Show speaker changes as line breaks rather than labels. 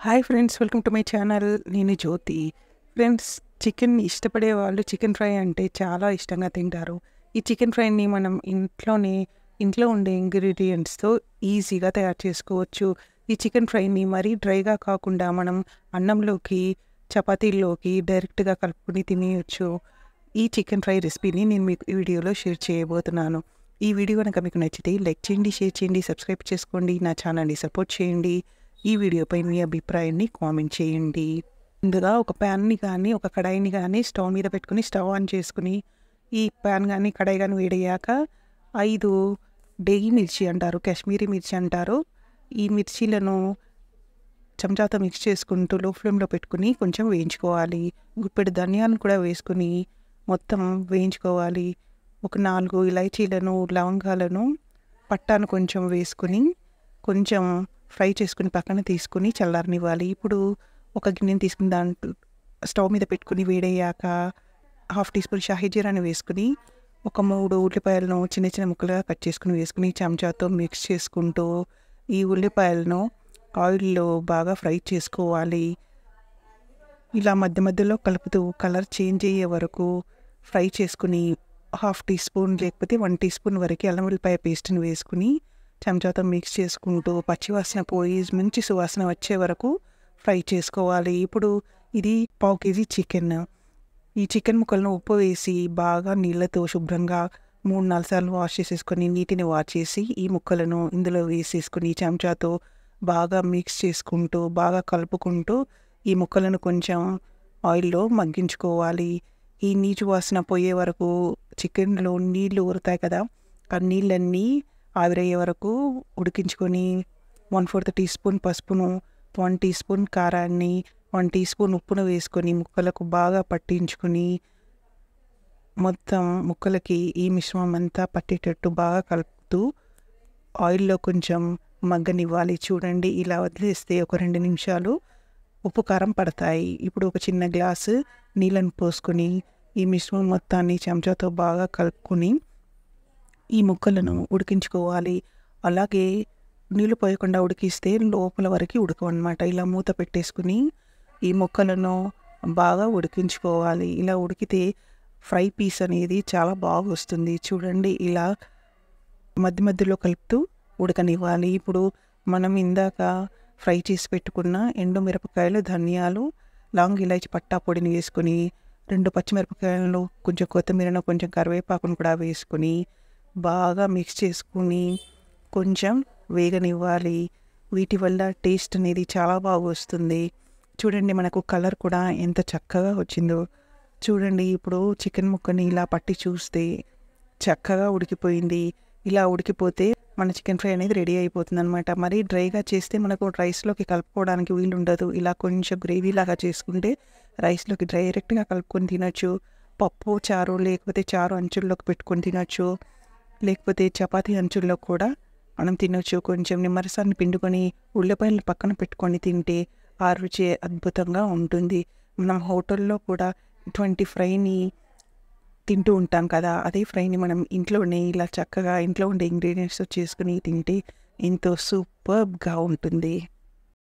Hi friends, welcome to my channel. నేను జ్యోతి. Friends, chicken ఇష్టపడే వాళ్ళు చికెన్ ఫ్రై అంటే చాలా ఇష్టంగా తింటారు. ఈ చికెన్ ఫ్రైని మనం ఇంట్లో ఉండే ఇంగ్రీడియంట్స్తో ఈజీగా తయారు చేసుకోవచ్చు. ఈ చికెన్ ఫ్రైని మరీ డ్రైగా కాకుండా మనం అన్నంలోకి, చపాతీల్లోకి డైరెక్ట్గా కలుపుకొని తినేయొచ్చు. ఈ చికెన్ ఫ్రై రెసిపీని నేను మీకు ఈ వీడియోలో షేర్ చేయబోతున్నాను. ఈ వీడియో కనుక మీకు నచ్చితే లైక్ చేయండి, షేర్ చేయండి, సబ్స్క్రైబ్ చేసుకోండి, నా ఛానల్ని సపోర్ట్ చేయండి. ఈ వీడియోపై మీ అభిప్రాయాన్ని కామెంట్ చేయండి. ముందుగా ఒక ప్యాన్ని కానీ ఒక కడాయిని కానీ స్టవ్ మీద పెట్టుకుని స్టవ్ ఆన్ చేసుకుని ఈ ప్యాన్ కానీ కడాయి కానీ వేడయ్యాక 5 డేగి మిర్చి అంటారు, కాశ్మీరీ మిర్చి అంటారు. ఈ మిర్చీలను చెంచాతో మిక్స్ చేసుకుంటూ లో ఫ్లేమ్లో పెట్టుకుని కొంచెం వేయించుకోవాలి. గుప్పెడు ధనియాలను కూడా వేసుకుని మొత్తం వేయించుకోవాలి. ఒక 4 ఇలాచీలను, లవంగాలను, పట్టాను కొంచెం వేసుకుని కొంచెం ఫ్రై చేసుకుని పక్కన తీసుకుని చల్లారనివ్వాలి. ఇప్పుడు ఒక గిన్నెని తీసుకుని దాంట్లో స్టవ్ మీద పెట్టుకుని వేడయ్యాక 1/2 టీ స్పూన్ షాహీ జీరాని వేసుకుని ఒక 3 ఉల్లిపాయలను చిన్న చిన్న ముక్కలుగా కట్ చేసుకుని వేసుకుని చెంచాతో మిక్స్ చేసుకుంటూ ఈ ఉల్లిపాయలను ఆయిల్లో బాగా ఫ్రై చేసుకోవాలి. ఇలా మధ్య మధ్యలో కలుపుతూ కలర్ చేంజ్ అయ్యే వరకు ఫ్రై చేసుకుని 1/2 టీ స్పూన్ లేకపోతే 1 టీ స్పూన్ వరకు అల్లం ఉల్లిపాయ పేస్ట్ని వేసుకుని చెంచాతో మిక్స్ చేసుకుంటూ పచ్చివాసన పోయి మంచి సువాసన వచ్చే వరకు ఫ్రై చేసుకోవాలి. ఇప్పుడు ఇది 1/2 కేజీ చికెన్. ఈ చికెన్ ముక్కలను ఉప్పు వేసి బాగా నీళ్ళతో శుభ్రంగా 3-4 సార్లు వాష్ చేసేసుకొని నీటిని వాచేసి ఈ ముక్కలను ఇందులో వేసేసుకుని చెంచాతో బాగా మిక్స్ చేసుకుంటూ బాగా కలుపుకుంటూ ఈ ముక్కలను కొంచెం ఆయిల్లో మగ్గించుకోవాలి. ఈ నీచు వాసన పోయే వరకు చికెన్లో నీళ్లు ఊరుతాయి కదా, ఆ నీళ్ళన్నీ ఆవిరయ్యే వరకు ఉడికించుకొని 1/4 టీ స్పూన్ పసుపును, 1 టీ స్పూన్ కారాన్ని, 1 టీ స్పూన్ ఉప్పును వేసుకొని ముక్కలకు బాగా పట్టించుకుని మొత్తం ముక్కలకి ఈ మిశ్రమం అంతా పట్టేటట్టు బాగా కలుపుతూ ఆయిల్లో కొంచెం మగ్గనివ్వాలి. చూడండి, ఇలా వదిలేస్తే ఒక 2 నిమిషాలు ఉప్పు కారం పడతాయి. ఇప్పుడు ఒక చిన్న గ్లాసు నీళ్ళను పోసుకొని ఈ మిశ్రమం మొత్తాన్ని చెంచాతో బాగా కలుపుకొని ఈ ముక్కలను ఉడికించుకోవాలి. అలాగే నీళ్ళు పోయకుండా ఉడికిస్తే లోపల వరకు ఉడకవన్నమాట. ఇలా మూత పెట్టేసుకుని ఈ ముక్కలను బాగా ఉడికించుకోవాలి. ఇలా ఉడికితే ఫ్రై పీస్ అనేది చాలా బాగా వస్తుంది. చూడండి, ఇలా మధ్య మధ్యలో కలుపుతూ ఉడకనివ్వాలి. ఇప్పుడు మనం ఇందాక ఫ్రై చేసి పెట్టుకున్న ఎండుమిరపకాయలు, ధనియాలు, లవంగ ఇలాచి పట్టా పొడిని వేసుకొని 2 పచ్చిమిరపకాయలను, కొంచెం కొత్తిమీరను, కొంచెం కరివేపాకును కూడా వేసుకొని బాగా మిక్స్ చేసుకుని కొంచెం వేగనివ్వాలి. వీటి వల్ల టేస్ట్ అనేది చాలా బాగా వస్తుంది. చూడండి, మనకు కలర్ కూడా ఎంత చక్కగా వచ్చిందో. చూడండి, ఇప్పుడు చికెన్ ముక్కని ఇలా పట్టి చూస్తే చక్కగా ఉడికిపోయింది. ఇలా ఉడికిపోతే మన చికెన్ ఫ్రై అనేది రెడీ అయిపోతుంది అనమాట. మరీ డ్రైగా చేస్తే మనకు రైస్లోకి కలుపుకోవడానికి వీలు ఉండదు. ఇలా కొంచెం గ్రేవీ లాగా చేసుకుంటే రైస్లోకి డైరెక్ట్గా కలుపుకొని తినొచ్చు. పప్పు, చారు లేకపోతే చారు అంచుల్లోకి పెట్టుకొని తినొచ్చు. లేకపోతే చపాతీ అంచుల్లో కూడా మనం తినొచ్చు. కొంచెం నిమ్మరసాన్ని పిండుకొని ఉల్లిపాయలు పక్కన పెట్టుకొని తింటే ఆ రుచి అద్భుతంగా ఉంటుంది. మనం హోటల్లో కూడా ఇటువంటి ఫ్రైని తింటూ ఉంటాం కదా, అదే ఫ్రైని మనం ఇంట్లోనే ఇలా చక్కగా ఇంట్లో ఉండే ఇంగ్రీడియంట్స్తో చేసుకుని తింటే ఎంతో సూపర్బ్గా ఉంటుంది.